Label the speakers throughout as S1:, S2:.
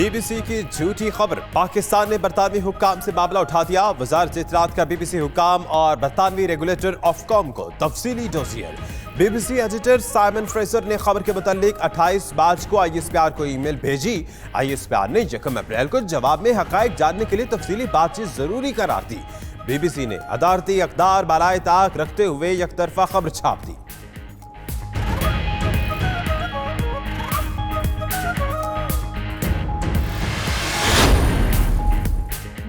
S1: BBC की झूठी खबर। पाकिस्तान ने बरतानवी हुक्काम से मामला उठा दिया। वजारत इत्तलात का BBC हुक्काम और बरतानवी रेगुलेटर ऑफकॉम को तफसीली dossier. BBC editor Simon Fraser ने खबर के मुतालिक 28 मार्च को ISPR को ईमेल भेजी। ISPR ने 1 अप्रैल को जवाब में हकायक जानने के लिए तफसीली बातचीत जरूरी करार दी। BBC ने अदालती अक़दार बालाए ताक रखते हुए यकतरफा खबर छाप दी।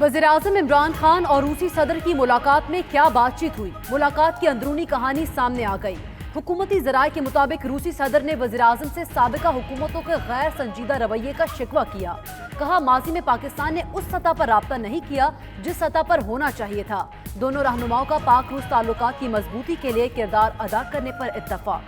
S2: वज़ीर-ए-आज़म इमरान खान और रूसी सदर की मुलाकात में क्या बातचीत हुई? मुलाकात की अंदरूनी कहानी सामने आ गई। हुकूमती ज़राए के मुताबिक रूसी सदर ने वज़ीर-ए-आज़म से साबिका हुकूमतों के गैर संजीदा रवैये का शिकवा किया। कहा, माजी में पाकिस्तान ने उस सतह पर राब्ता नहीं किया जिस सतह पर होना चाहिए था। दोनों रहनुमाओं का पाक रूस ताल्लुकात की मजबूती के लिए किरदार अदा करने पर इत्तफाक।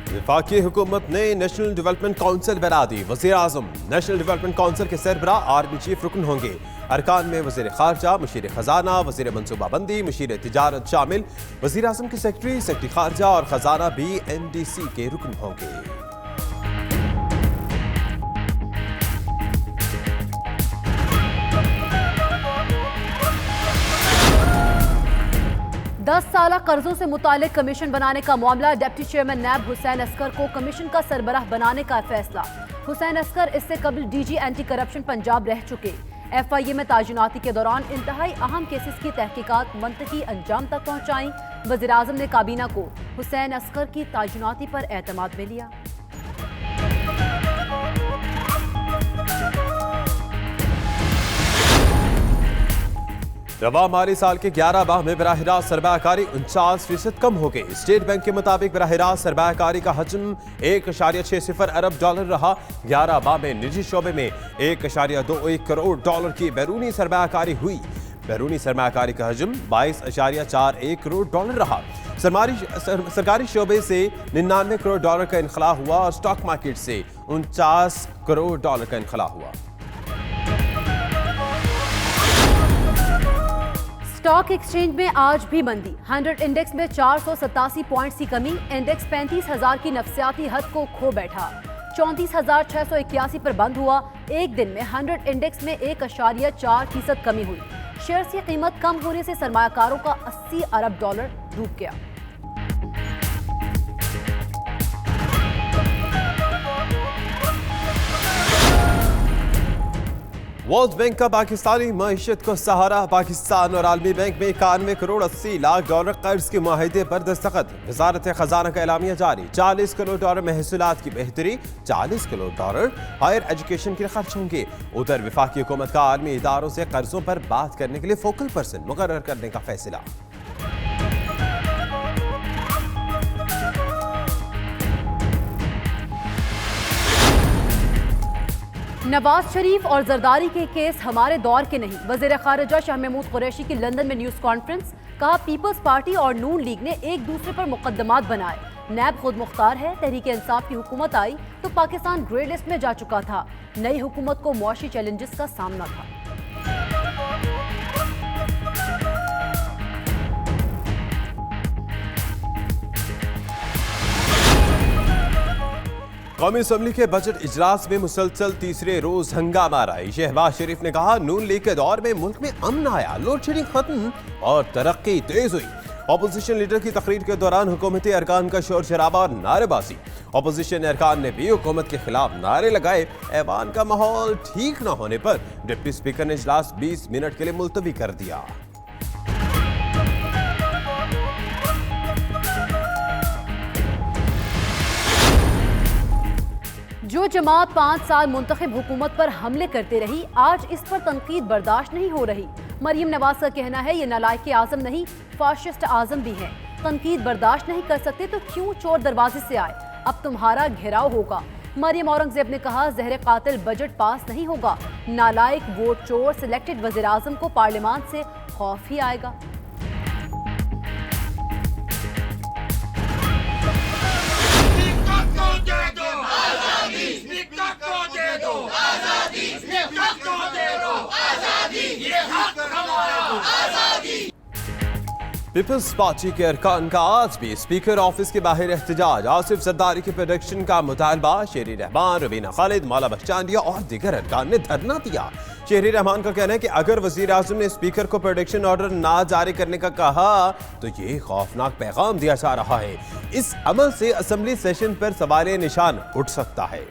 S1: वफाकी हुकूमत ने नेशनल डेवलपमेंट काउंसिल बना दी। वज़ीर-ए-आज़म नेशनल डेवलपमेंट काउंसिल के सरबराह आर्मी चीफ रुकन होंगे। अरकान में वज़ीर खारजा, मुशीर खजाना, वज़ीर मनसूबाबंदी, मुशीर तिजारत शामिल। वज़ीर-ए-आज़म के सेक्रेटरी खारजा और खजाना भी NDC के रुकन होंगे।
S2: 10 साला कर्जों से मुतालिक कमीशन बनाने का मामला। डिप्टी चेयरमैन नैब हुसैन असगर को कमीशन का सरबराह बनाने का फैसला। हुसैन असगर इससे कबल DG एंटी करप्शन पंजाब रह चुके। FIA में तायुनाती के दौरान इंतहाई अहम केसेस की तहकीकात मंतकी अंजाम तक पहुंचाई। वज़ीर-ए-आज़म ने काबीना को हुसैन असगर की तायुनाती पर एतमाद में लिया।
S1: रवा माली साल के 11 माह में बराह-ए-रास्त सरमायाकारी 49% कम हो गई। स्टेट बैंक के मुताबिक बराह-ए-रास्त सरमायाकारी का हजम 1.60 अरब डॉलर रहा। 11 माह में निजी शोबे में 1.21 करोड़ डॉलर की बैरूनी सरमायाकारी हुई। बैरूनी सरमायाकारी का हजम 22.41 करोड़ डॉलर रहा। सरकारी शोबे से 99 करोड़ डॉलर का इनखला हुआ और स्टॉक मार्केट से 49 करोड़ डॉलर का इनखला हुआ।
S2: स्टॉक एक्सचेंज में आज भी मंदी। 100 इंडेक्स में 487 पॉइंट्स की कमी। इंडेक्स 35,000 की नफसियाती हद को खो बैठा। 34,681 पर बंद हुआ। एक दिन में 100 इंडेक्स में 1.4% कमी हुई। शेयर्स की कीमत कम होने से सरमायाकारों का 80 अरब डॉलर डूब गया।
S1: वर्ल्ड बैंक का पाकिस्तानी मईशत को सहारा। पाकिस्तान और आलमी बैंक में 91 करोड़ 80 लाख डॉलर कर्ज के मुआहिदे पर दस्तखत। वजारत खजाना का एलामिया जारी। 40 करोड़ डॉलर महसूलात की बेहतरी। 40 करोड़ डॉलर हायर एजुकेशन के लिए खर्च होंगे। उधर वफाकी हुकूमत का आलमी इदारों से कर्जों पर बात करने के लिए फोकल पर्सन मुकर्रर करने का फैसला।
S2: नवाज शरीफ और जरदारी के केस हमारे दौर के नहीं। वज़ीर खारजा शाह महमूद कुरैशी की लंदन में न्यूज़ कॉन्फ्रेंस। कहा, पीपल्स पार्टी और नून लीग ने एक दूसरे पर मुकदमात बनाए। नैब खुद मुख्तार है। तहरीक इंसाफ की हुकूमत आई तो पाकिस्तान ग्रे लिस्ट में जा चुका था। नई हुकूमत को मुआशी चैलेंजेस का सामना था।
S1: कौमी असम्बली के बजट इजलास में मुसलसल तीसरे रोज हंगामा रहा। शहबाज शरीफ ने कहा, नून लीग के दौर में मुल्क में अमन आया, लोड शेडिंग खत्म और तरक्की तेज हुई। अपोजिशन लीडर की तकरीर के दौरान हुकूमती अरकान का शोर शराबा और नारेबाजी। अपोजिशन अरकान ने भी हुकूमत के खिलाफ नारे लगाए। ऐवान का माहौल ठीक न होने पर डिप्टी स्पीकर ने इजलास 20 मिनट के लिए मुलतवी कर दिया।
S2: जो जमात 5 साल मुंतखब हुकूमत पर हमले करते रही, आज इस पर तनकीद बर्दाश्त नहीं हो रही। मरियम नवाज का कहना है, ये नालायक आजम नहीं, फाशिस्ट आजम भी है। तनकीद बर्दाश्त नहीं कर सकते तो क्यों चोर दरवाजे से आए? अब तुम्हारा घेराव होगा। मरियम औरंगजेब ने कहा, जहर कातिल बजट पास नहीं होगा। नालायक, वोट चोर सिलेक्टेड वज़ीर आज़म को पार्लियामान से खौफ ही आएगा।
S1: पीपल्स पार्टी के अरकान का आज भी स्पीकर ऑफिस के बाहर एहतजाज। आसिफ जरदारी के प्रोडक्शन का मुतालबा। शेरी रहमान, रवीना खालिद, मौला बख्शांडिया और दीगर अरकान ने धरना दिया। शेरी रहमान का कहना है कि अगर वजीर आजम ने स्पीकर को प्रोडक्शन ऑर्डर ना जारी करने का कहा तो ये खौफनाक पैगाम दिया जा रहा है। इस अमल से असेंबली सेशन पर सवालिया निशान उठ सकता है।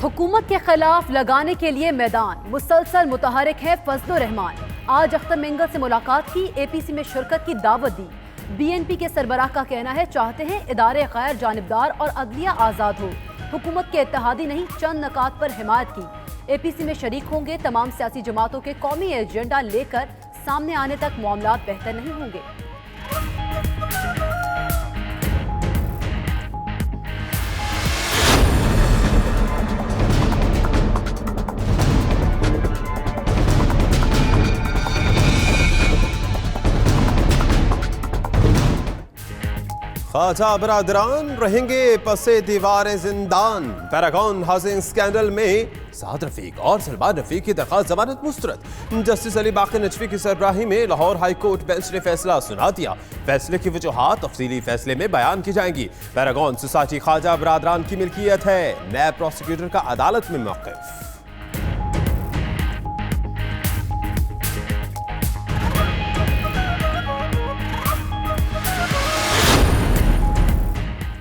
S2: हुकूमत के खिलाफ लगाने के लिए मैदान मुसलसल मुतहरिक है फजलुर रहमान। आज अख्तर मेंगल से मुलाकात की, एपीसी में शिरकत की दावत दी। बीएनपी के सरबराह का कहना है चाहते हैं इदारे गैर जानिबदार और अदलिया आज़ाद हो। हुकूमत के इत्तेहादी नहीं चंद नकात पर हिमायत की। एपीसी में शरीक होंगे तमाम सियासी जमातों के कौमी एजेंडा लेकर सामने आने तक मामलात बेहतर नहीं होंगे।
S1: ख्वाजा बरादरान रहेंगे पसे दीवार जिंदान। पैरागॉन हाउसिंग स्कैंडल में साद रफीक और सलमान रफीक की दरखास्त जमानत मुस्तरद। जस्टिस अली बाकी नजफी की सरबराही में लाहौर हाई कोर्ट बेंच ने फैसला सुना दिया। फैसले की वजूहात तफसीली फैसले में बयान की जाएंगी। पैरागॉन सोसाइटी ख्वाजा बरादरान की मिल्कियत है। नैब प्रोसिक्यूटर का अदालत में मौक़िफ़।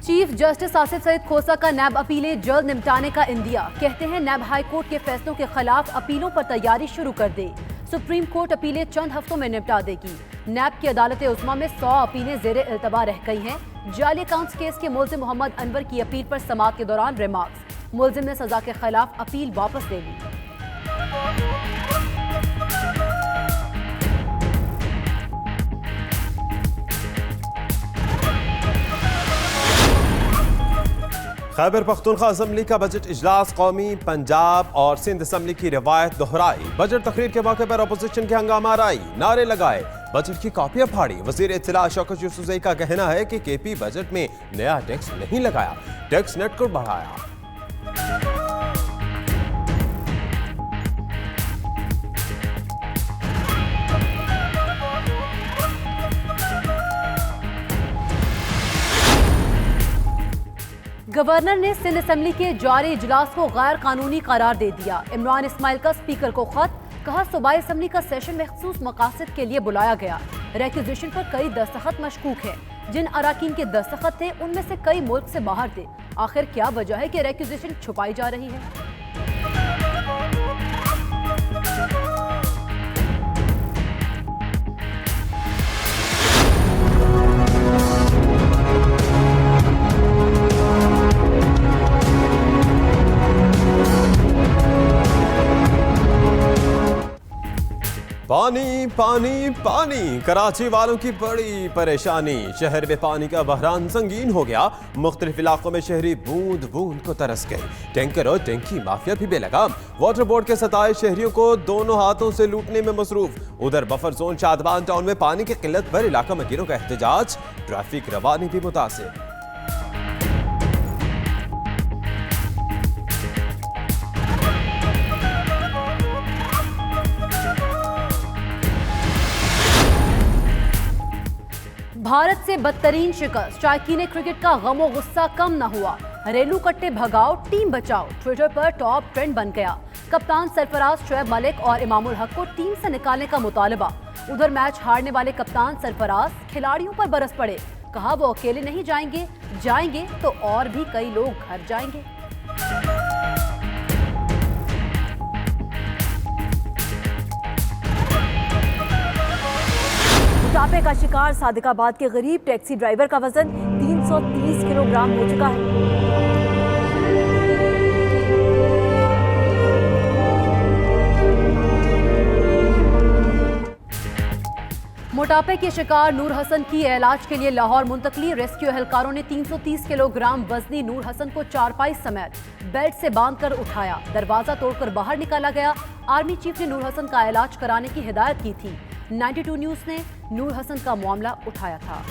S2: चीफ जस्टिस आसिफ सईद खोसा का नैब अपीलें जल्द निपटाने का इंदिया। कहते हैं नैब हाई कोर्ट के फैसलों के खिलाफ अपीलों पर तैयारी शुरू कर दे। सुप्रीम कोर्ट अपीलें चंद हफ्तों में निपटा देगी। नैब की अदालत उस्मा में 100 अपीलें ज़ेरे इल्तवा रह गई हैं। जाली अकाउंट्स केस के मुल्जिम मोहम्मद अनवर की अपील पर समाअत के दौरान रिमार्क्स। मुल्जिम ने सजा के खिलाफ अपील वापस ले ली।
S1: खैबर पख्तूनख्वा असेंबली का बजट इजलास कौमी पंजाब और सिंध असेंबली की रिवायत दोहराई। बजट तकरीर के मौके पर अपोजिशन के हंगामा आई, नारे लगाए, बजट की कॉपियां फाड़ी। वजीर इत्तला शौकत यूसुफजई का कहना है कि केपी बजट में नया टैक्स नहीं लगाया, टैक्स नेट को बढ़ाया।
S2: गवर्नर ने सिंध असेंबली के जारी इजलास को गैर कानूनी करार दे दिया। इमरान इस्माइल का स्पीकर को खत, कहा सूबाई असेंबली का सेशन मखसूस मकासद के लिए बुलाया गया। रेक्विजिशन पर कई दस्तखत मशकूक है। जिन अराकीन के दस्तखत थे उनमें से कई मुल्क से बाहर थे। आखिर क्या वजह है कि रेक्विजिशन छुपाई जा रही है?
S1: पानी पानी पानी, कराची वालों की बड़ी परेशानी। शहर में पानी का बहरान संगीन हो गया। मुख्तलिफ इलाकों में शहरी बूंद बूंद को तरस गए। टैंकर और टैंकी माफिया भी बेलगाम। वाटर बोर्ड के 27 शहरियों को दोनों हाथों से लूटने में मसरूफ। उधर बफर जोन शादबान टाउन में पानी की किल्लत पर इलाका मकीनों का एहतजाज। ट्रैफिक रवानी भी मुतासिर।
S2: भारत से बदतरीन शिकस्त, शायकीन क्रिकेट का गमो गुस्सा कम न हुआ। घरेलू कट्टे भगाओ, टीम बचाओ ट्विटर पर टॉप ट्रेंड बन गया। कप्तान सरफराज, शोएब मलिक और इमामुल हक को टीम से निकालने का मुतालबा। उधर मैच हारने वाले कप्तान सरफराज खिलाड़ियों पर बरस पड़े। कहा वो अकेले नहीं जाएंगे तो और भी कई लोग घर जाएंगे। मोटापे का शिकार सादिकाबाद के गरीब टैक्सी ड्राइवर का वजन 330 किलोग्राम हो चुका है। मोटापे के शिकार नूर हसन की इलाज के लिए लाहौर मुंतकली। रेस्क्यू एहलकारों ने 330 किलोग्राम वजनी नूर हसन को चारपाई समेत बेड से बांधकर उठाया। दरवाजा तोड़कर बाहर निकाला गया। आर्मी चीफ ने नूर हसन का इलाज कराने की हिदायत की थी। 92 न्यूज़ ने नूर हसन का मामला उठाया था।